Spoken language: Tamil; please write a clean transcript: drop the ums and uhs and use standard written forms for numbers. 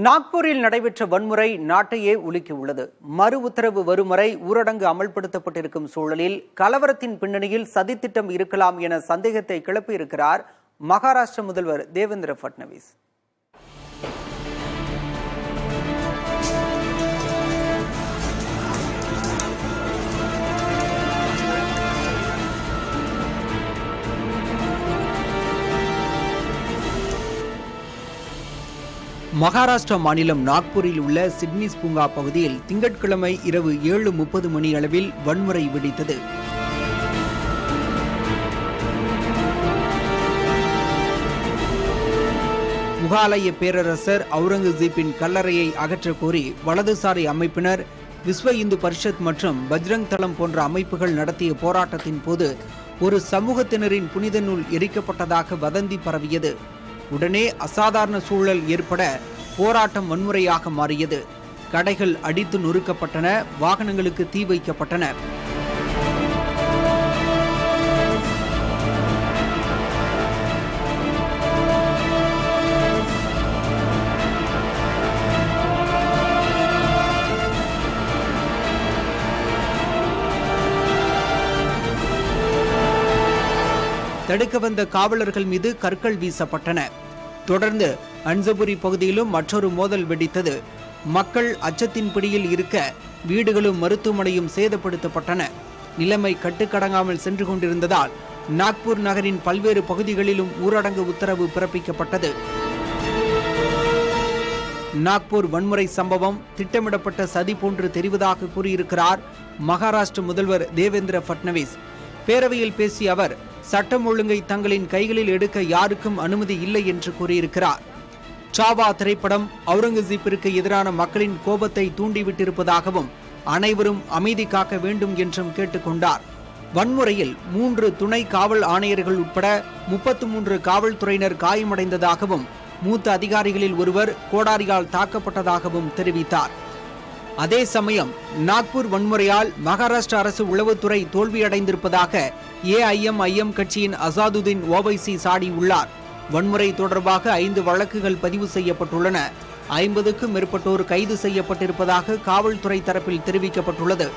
நாக்பூரில் நடைபெற்ற வன்முறை நாட்டையே உலுக்கியுள்ளது. மறு உத்தரவு வரும் வரை ஊரடங்கு அமல்படுத்தப்பட்டிருக்கும் சூழலில் கலவரத்தின் பின்னணியில் சதித்திட்டம் இருக்கலாம் என சந்தேகத்தை கிளப்பியிருக்கிறார் மகாராஷ்டிர முதல்வர் தேவேந்திர பட்னவிஸ். மகாராஷ்டிரா மாநிலம் நாக்பூரில் உள்ள சிட்னிஸ் பூங்கா பகுதியில் திங்கட்கிழமை இரவு 7:30 மணி அளவில் வன்முறை வெடித்தது. முகாலய பேரரசர் அவுரங்கசீப்பின் கல்லறையை அகற்ற கோரி வலதுசாரி அமைப்பினர், விஸ்வ இந்து பரிஷத் மற்றும் பஜ்ரங் தளம் போன்ற அமைப்புகள் நடத்திய போராட்டத்தின் போது ஒரு சமூகத்தினரின் புனித நூல் எரிக்கப்பட்டதாக வதந்தி பரவியது. உடனே அசாதாரண சூழல் ஏற்பட போராட்டம் வன்முறையாக மாறியது. கடைகள் அடித்து நொறுக்கப்பட்டன, வாகனங்களுக்கு தீ வைக்கப்பட்டன. தடுக்க வந்த காவலர்கள் மீது கற்கள் வீசப்பட்டன. தொடர்ந்து அன்சபுரி பகுதியிலும் மற்றொரு மோதல் வெடித்தது. மக்கள் அச்சத்தின் பிடியில் இருக்க வீடுகளும் மருத்துவமனையும் சேதப்படுத்தப்பட்டன. நிலைமை கட்டுக்கடங்காமல் சென்று கொண்டிருந்ததால் நாக்பூர் நகரின் பல்வேறு பகுதிகளிலும் ஊரடங்கு உத்தரவு பிறப்பிக்கப்பட்டது. நாக்பூர் வன்முறை சம்பவம் திட்டமிடப்பட்ட சதி போன்று தெரிவதாக கூறியிருக்கிறார் மகாராஷ்டிர முதல்வர் தேவேந்திர பட்னவிஸ். பேரவையில் பேசிய அவர், சட்டம் ஒழுங்கை தங்களின் கைகளில் எடுக்க யாருக்கும் அனுமதி இல்லை என்று கூறியிருக்கிறார். சாவா திரைப்படம் அவுரங்கசீப்பிற்கு எதிரான மக்களின் கோபத்தை தூண்டிவிட்டிருப்பதாகவும் அனைவரும் அமைதி காக்க வேண்டும் என்றும் கேட்டுக்கொண்டார். வன்முறையில் 3 துணை காவல் ஆணையர்கள் உட்பட 33 காவல்துறையினர் காயமடைந்ததாகவும் மூத்த அதிகாரிகளில் ஒருவர் கோடாரியால் தாக்கப்பட்டதாகவும் தெரிவித்தார். அதே சமயம் நாக்பூர் வன்முறையால் மகாராஷ்டிர அரசு உளவுத்துறை தோல்வியடைந்திருப்பதாக ஏஐஎம்ஐஎம் கட்சியின் அசாதுதீன் ஓவைசி சாடியுள்ளார். வன்முறை தொடர்பாக 5 வழக்குகள் பதிவு செய்யப்பட்டுள்ளன. 50க்கும் மேற்பட்டோர் கைது செய்யப்பட்டிருப்பதாக காவல்துறை தரப்பில் தெரிவிக்கப்பட்டுள்ளது.